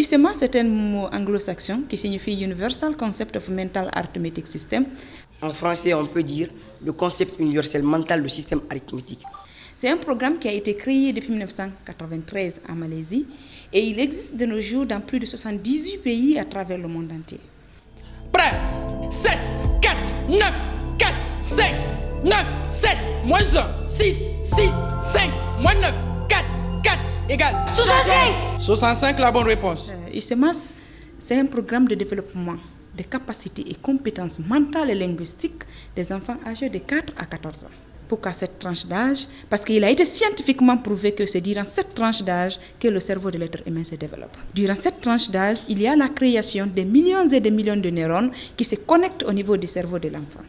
UCMAS, c'est un mot anglo-saxon qui signifie Universal Concept of Mental Arithmetic System. En français, on peut dire le concept universel mental de système arithmétique. C'est un programme qui a été créé depuis 1993 en Malaisie et il existe de nos jours dans plus de 78 pays à travers le monde entier. Prêt? 7, 4, 9, 4, 5, 9, 7, moins 1, 6, 6, 5, moins 9, 4, 4, égale 65. 65, la bonne réponse. UCMAS, c'est un programme de développement de capacités et compétences mentales et linguistiques des enfants âgés de 4 à 14 ans. Pourquoi cette tranche d'âge? Parce qu'il a été scientifiquement prouvé que c'est durant cette tranche d'âge que le cerveau de l'être humain se développe. Durant cette tranche d'âge, il y a la création de millions et de millions de neurones qui se connectent au niveau du cerveau de l'enfant.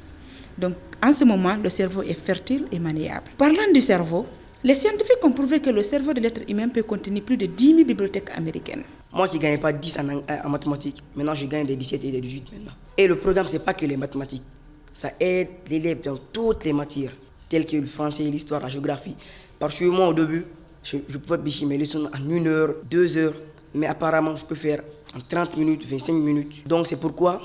Donc, en ce moment, le cerveau est fertile et maniable. Parlant du cerveau, les scientifiques ont prouvé que le cerveau de l'être humain peut contenir plus de 10 000 bibliothèques américaines. Moi qui ne gagnais pas 10 en mathématiques, maintenant je gagne des 17 et des 18 maintenant. Et le programme, ce n'est pas que les mathématiques. Ça aide l'élève dans toutes les matières, telles que le français, l'histoire, la géographie. Parce que moi, au début, je pouvais bêcher mes leçons en 1 heure, 2 heures, mais apparemment, je peux faire en 30 minutes, 25 minutes. Donc, c'est pourquoi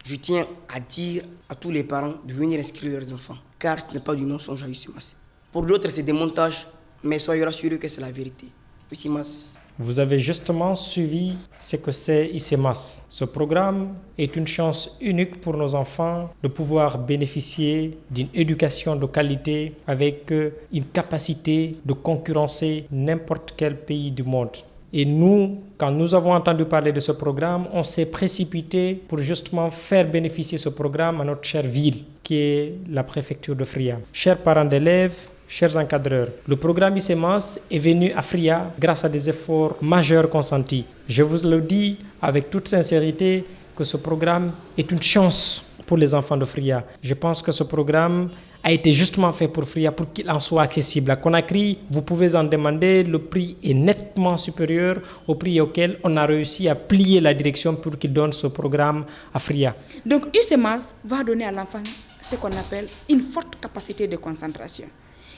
je tiens à dire à tous les parents de venir inscrire leurs enfants, car ce n'est pas du mensonge à UCMAS. Pour d'autres, c'est des montages, mais soyez rassurés que c'est la vérité. UCMAS. Vous avez justement suivi ce que c'est UCMAS. Ce programme est une chance unique pour nos enfants de pouvoir bénéficier d'une éducation de qualité avec une capacité de concurrencer n'importe quel pays du monde. Et nous, quand nous avons entendu parler de ce programme, on s'est précipité pour justement faire bénéficier ce programme à notre chère ville, qui est la préfecture de Fria. Chers parents d'élèves, chers encadreurs, le programme UCMAS est venu à Fria grâce à des efforts majeurs consentis. Je vous le dis avec toute sincérité que ce programme est une chance pour les enfants de Fria. Je pense que ce programme a été justement fait pour Fria pour qu'il en soit accessible. À Conakry, vous pouvez en demander, le prix est nettement supérieur au prix auquel on a réussi à plier la direction pour qu'il donne ce programme à Fria. Donc UCMAS va donner à l'enfant ce qu'on appelle une forte capacité de concentration.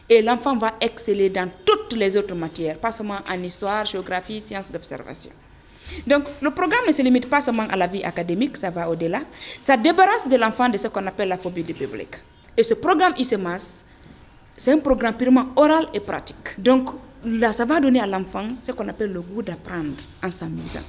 Et l'enfant va exceller dans toutes les autres matières, pas seulement en histoire, géographie, sciences d'observation. Donc, le programme ne se limite pas seulement à la vie académique, ça va au-delà. Ça débarrasse de l'enfant de ce qu'on appelle la phobie du public. Et ce programme UCMAS, c'est un programme purement oral et pratique. Donc, là, ça va donner à l'enfant ce qu'on appelle le goût d'apprendre en s'amusant.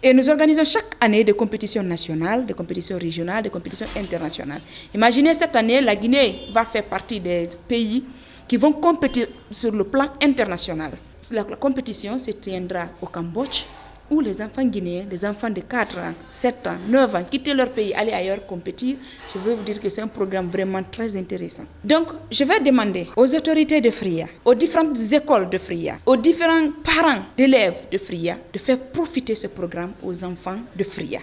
Et nous organisons chaque année des compétitions nationales, des compétitions régionales, des compétitions internationales. Imaginez cette année, la Guinée va faire partie des pays qui vont compétir sur le plan international. La compétition se tiendra au Cambodge, où les enfants guinéens, les enfants de 4 ans, 7 ans, 9 ans, quitter leur pays, aller ailleurs compétir, je veux vous dire que c'est un programme vraiment très intéressant. Donc, je vais demander aux autorités de Fria, aux différentes écoles de Fria, aux différents parents d'élèves de Fria, de faire profiter ce programme aux enfants de Fria.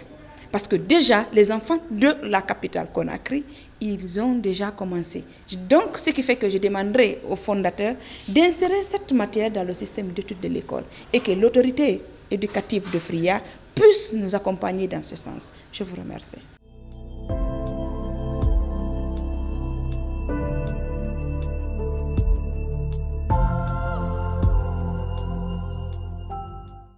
Parce que déjà, les enfants de la capitale Conakry, ils ont déjà commencé. Donc, ce qui fait que je demanderai aux fondateurs d'insérer cette matière dans le système d'études de l'école et que l'autorité éducative de Fria puisse nous accompagner dans ce sens. Je vous remercie.